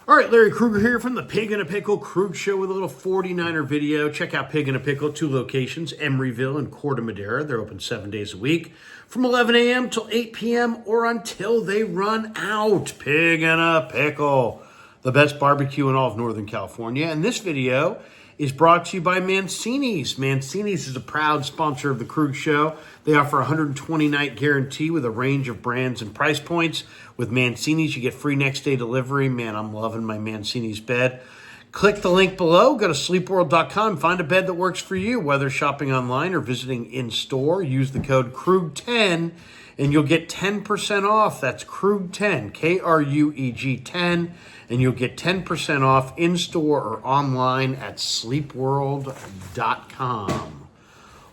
All right, Larry Krueger here from the Pig in a Pickle Krug Show with a little 49er video. Check out Pig in a Pickle, 2 locations, Emeryville and Corte Madera. They're open 7 days a week from 11 a.m. till 8 p.m. or until they run out. Pig in a Pickle, the best barbecue in all of Northern California. And this video is brought to you by Mancini's. Mancini's is a proud sponsor of the Krug Show. They offer a 120-night guarantee with a range of brands and price points. With Mancini's, you get free next-day delivery. Man, I'm loving my Mancini's bed. Click the link below. Go to sleepworld.com. Find a bed that works for you, whether shopping online or visiting in-store. Use the code KRUG10, and you'll get 10% off. That's KRUG10, K-R-U-E-G 10, and you'll get 10% off in-store or online at sleepworld.com.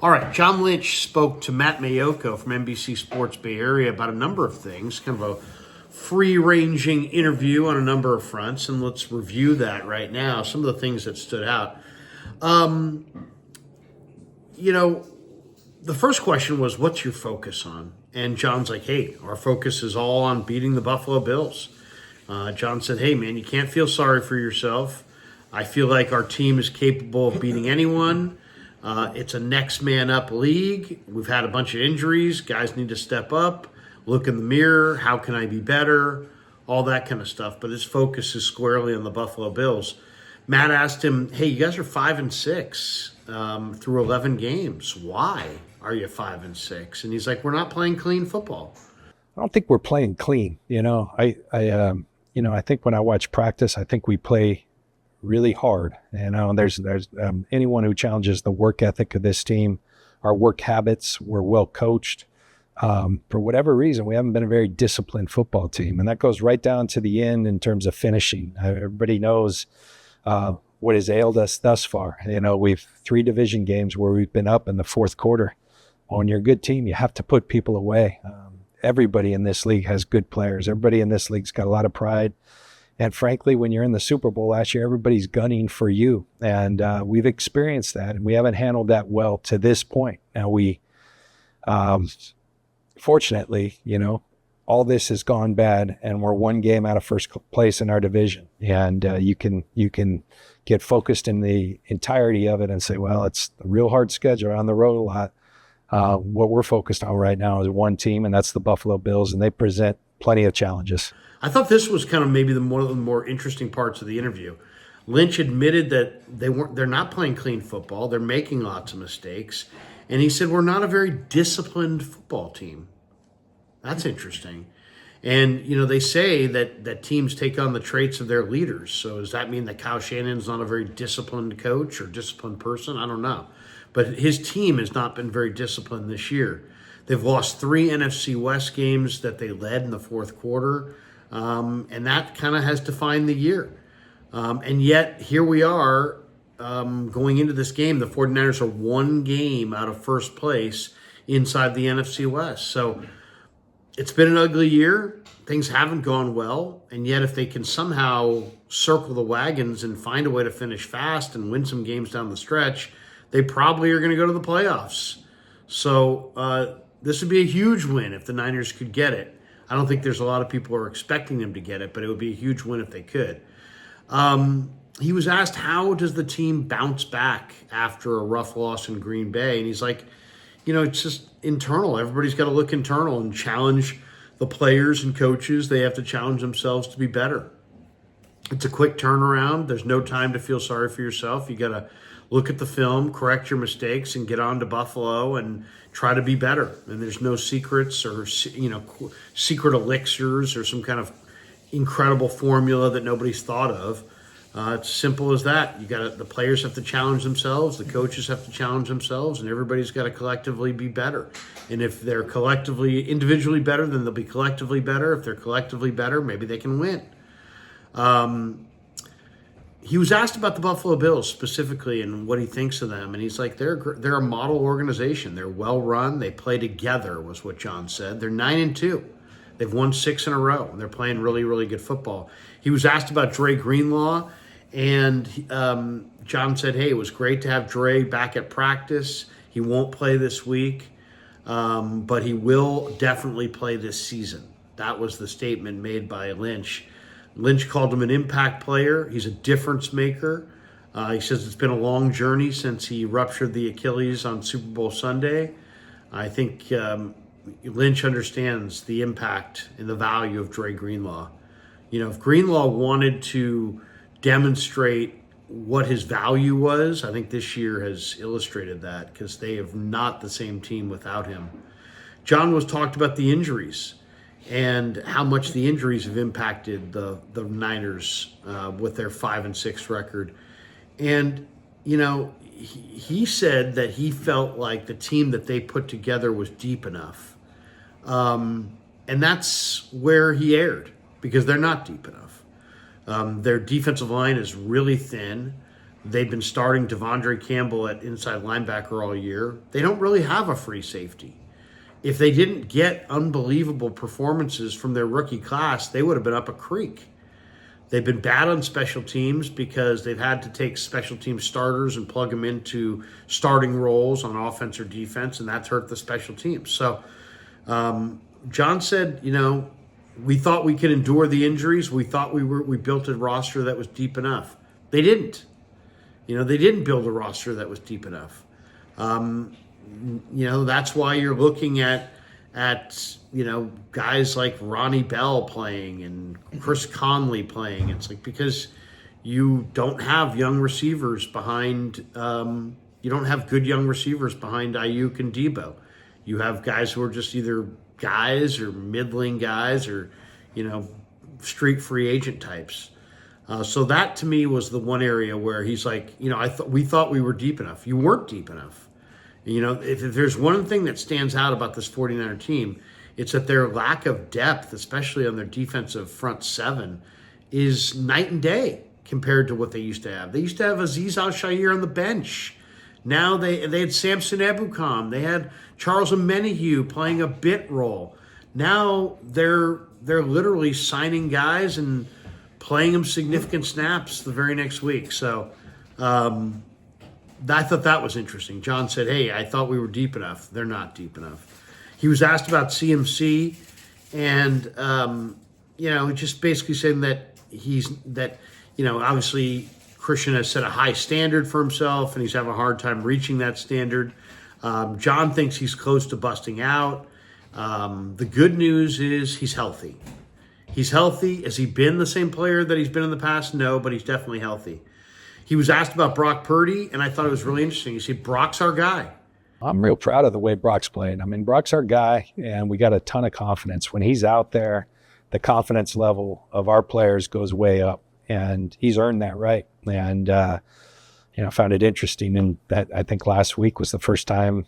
All right, John Lynch spoke to Matt Mayoko from NBC Sports Bay Area about a number of things, kind of a free-ranging interview on a number of fronts, and let's review that right now, some of the things that stood out. The first question was, what's your focus on? And John's like, hey, our focus is all on beating the Buffalo Bills. John said, hey, man, you can't feel sorry for yourself. I feel like our team is capable of beating anyone. It's a next man up league. We've had a bunch of injuries. Guys need to step up, look in the mirror. How can I be better? All that kind of stuff. But his focus is squarely on the Buffalo Bills. Matt asked him, hey, you guys are 5-6 through 11 games. Why are you 5-6? And he's like, we're not playing clean football. I don't think we're playing clean. I think when I watch practice, I think we play really hard. There's anyone who challenges the work ethic of this team, our work habits. We're well coached. For whatever reason, we haven't been a very disciplined football team, and that goes right down to the end in terms of finishing. Everybody knows what has ailed us thus far. We've 3 division games where we've been up in the fourth quarter. When you're a good team, you have to put people away. Everybody in this league has good players. Everybody in this league's got a lot of pride. And frankly, when you're in the Super Bowl last year, everybody's gunning for you. And we've experienced that, and we haven't handled that well to this point. Now, fortunately, all this has gone bad, and we're 1 game out of first place in our division. And you can get focused in the entirety of it and say, well, it's a real hard schedule on the road a lot. What we're focused on right now is one team, and that's the Buffalo Bills, and they present plenty of challenges. I thought this was kind of maybe one of the more interesting parts of the interview. Lynch admitted that they're not playing clean football. They're making lots of mistakes. And he said, we're not a very disciplined football team. That's interesting. And, they say that teams take on the traits of their leaders. So does that mean that Kyle Shanahan's not a very disciplined coach or disciplined person? I don't know. But his team has not been very disciplined this year. They've lost 3 NFC West games that they led in the fourth quarter. And that kind of has defined the year. And yet, here we are going into this game. The 49ers are 1 game out of first place inside the NFC West. So it's been an ugly year. Things haven't gone well. And yet, if they can somehow circle the wagons and find a way to finish fast and win some games down the stretch, they probably are going to go to the playoffs. So this would be a huge win if the Niners could get it. I don't think there's a lot of people who are expecting them to get it, but it would be a huge win if they could. He was asked, how does the team bounce back after a rough loss in Green Bay? And he's like, it's just internal. Everybody's got to look internal and challenge the players and coaches. They have to challenge themselves to be better. It's a quick turnaround. There's no time to feel sorry for yourself. You got to look at the film, correct your mistakes, and get on to Buffalo and try to be better. And there's no secrets or, secret elixirs or some kind of incredible formula that nobody's thought of. It's simple as that. The players have to challenge themselves, the coaches have to challenge themselves, and everybody's got to collectively be better. And if they're individually better, then they'll be collectively better. If they're collectively better, maybe they can win. He was asked about the Buffalo Bills specifically and what he thinks of them, and he's like, they're a model organization. They're well run. They play together, was what John said. They're 9-2. They've won 6 in a row, and they're playing really, really good football. He was asked about Dre Greenlaw, and John said, hey, it was great to have Dre back at practice. He won't play this week, but he will definitely play this season. That was the statement made by Lynch Lynch called him an impact player. He's a difference maker. He says it's been a long journey since he ruptured the Achilles on Super Bowl Sunday. I think Lynch understands the impact and the value of Dre Greenlaw. If Greenlaw wanted to demonstrate what his value was, I think this year has illustrated that, because they have not the same team without him. John was talked about the injuries and how much the injuries have impacted the Niners with their 5-6 record. And, he said that he felt like the team that they put together was deep enough. And that's where he erred, because they're not deep enough. Their defensive line is really thin. They've been starting Devondre Campbell at inside linebacker all year. They don't really have a free safety. If they didn't get unbelievable performances from their rookie class, they would have been up a creek. They've been bad on special teams because they've had to take special team starters and plug them into starting roles on offense or defense, and that's hurt the special teams. So John said, we thought we could endure the injuries. We thought we built a roster that was deep enough. They didn't. They didn't build a roster that was deep enough. That's why you're looking at guys like Ronnie Bell playing and Chris Conley playing. It's like, because you don't have young receivers behind. You don't have good young receivers behind Ayuk and Debo. You have guys who are just either guys or middling guys or, street free agent types. So that to me was the one area where he's like, we thought we were deep enough. You weren't deep enough. If there's one thing that stands out about this 49er team, it's that their lack of depth, especially on their defensive front seven, is night and day compared to what they used to have. They used to have Azeez Al-Shaair on the bench. Now they had Samson Ebukam. They had Charles Omenihu playing a bit role. Now they're literally signing guys and playing them significant snaps the very next week. So I thought that was interesting. John said, hey, I thought we were deep enough. They're not deep enough. He was asked about CMC, and, just basically saying that obviously Christian has set a high standard for himself, and he's having a hard time reaching that standard. John thinks he's close to busting out. The good news is he's healthy. He's healthy. Has he been the same player that he's been in the past? No, but he's definitely healthy. He was asked about Brock Purdy, and I thought it was really interesting. He said, Brock's our guy. I'm real proud of the way Brock's played. I mean, Brock's our guy, and we got a ton of confidence. When he's out there, the confidence level of our players goes way up, and he's earned that right. And, I found it interesting in that I think last week was the first time,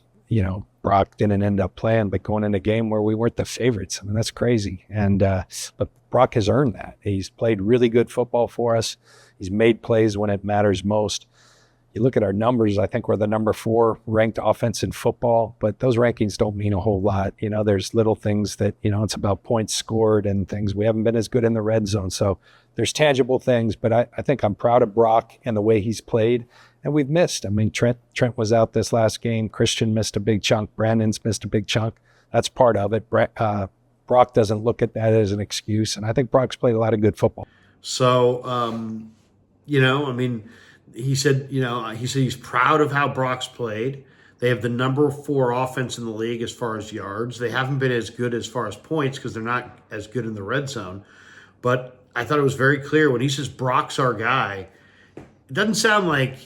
Brock didn't end up playing, but going in a game where we weren't the favorites. I mean, that's crazy. And but Brock has earned that. He's played really good football for us. He's made plays when it matters most. You look at our numbers, I think we're the number 4 ranked offense in football, but those rankings don't mean a whole lot. There's little things that, it's about points scored and things. We haven't been as good in the red zone. So there's tangible things, but I think I'm proud of Brock and the way he's played. And we've missed. I mean, Trent was out this last game. Christian missed a big chunk. Brandon's missed a big chunk. That's part of it. Brock doesn't look at that as an excuse. And I think Brock's played a lot of good football. So, he said he's proud of how Brock's played. They have the number 4 offense in the league as far as yards. They haven't been as good as far as points because they're not as good in the red zone. But I thought it was very clear when he says Brock's our guy, it doesn't sound like,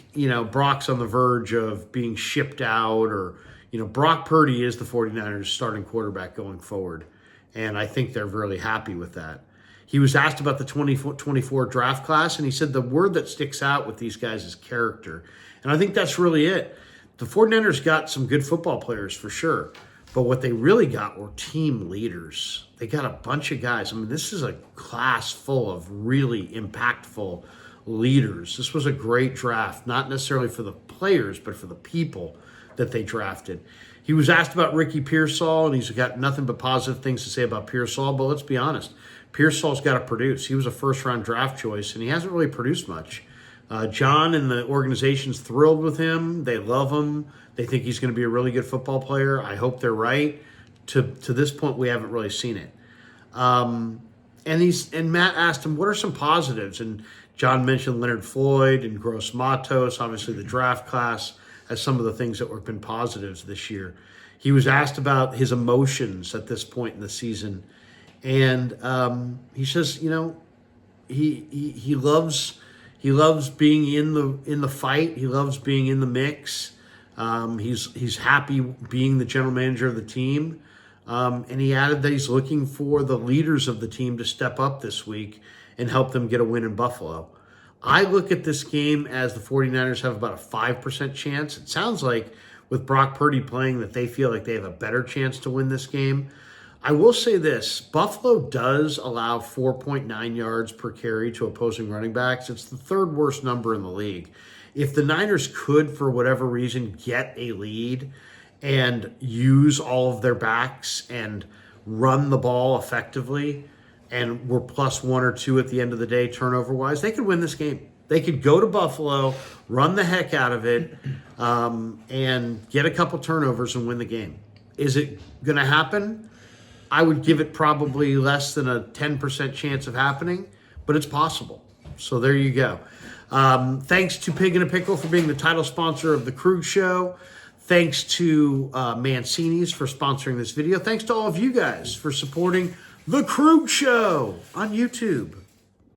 Brock's on the verge of being shipped out or, Brock Purdy is the 49ers starting quarterback going forward. And I think they're really happy with that. He was asked about the 2024 draft class, and he said the word that sticks out with these guys is character. And I think that's really it. The 49ers got some good football players for sure, but what they really got were team leaders. They got a bunch of guys. I mean, this is a class full of really impactful leaders. This was a great draft, not necessarily for the players, but for the people that they drafted. He was asked about Ricky Pearsall, and he's got nothing but positive things to say about Pearsall, but let's be honest. Pearsall's got to produce. He was a first-round draft choice, and he hasn't really produced much. John and the organization's thrilled with him. They love him. They think he's going to be a really good football player. I hope they're right. To this point, we haven't really seen it. And And Matt asked him, what are some positives? And John mentioned Leonard Floyd and Gross Matos, obviously the draft class, as some of the things that have been positives this year. He was asked about his emotions at this point in the season, and he says, he loves being in the fight. He loves being in the mix. He's happy being the general manager of the team. And he added that he's looking for the leaders of the team to step up this week and help them get a win in Buffalo. I look at this game as the 49ers have about a 5% chance. It sounds like with Brock Purdy playing that they feel like they have a better chance to win this game. I will say this, Buffalo does allow 4.9 yards per carry to opposing running backs. It's the third worst number in the league. If the Niners could, for whatever reason, get a lead and use all of their backs and run the ball effectively, and were plus 1 or 2 at the end of the day turnover-wise, they could win this game. They could go to Buffalo, run the heck out of it, and get a couple turnovers and win the game. Is it going to happen? I would give it probably less than a 10% chance of happening, but it's possible. So there you go. Thanks to Pig in a Pickle for being the title sponsor of The Krug Show. Thanks to Mancini's for sponsoring this video. Thanks to all of you guys for supporting The Krug Show on YouTube.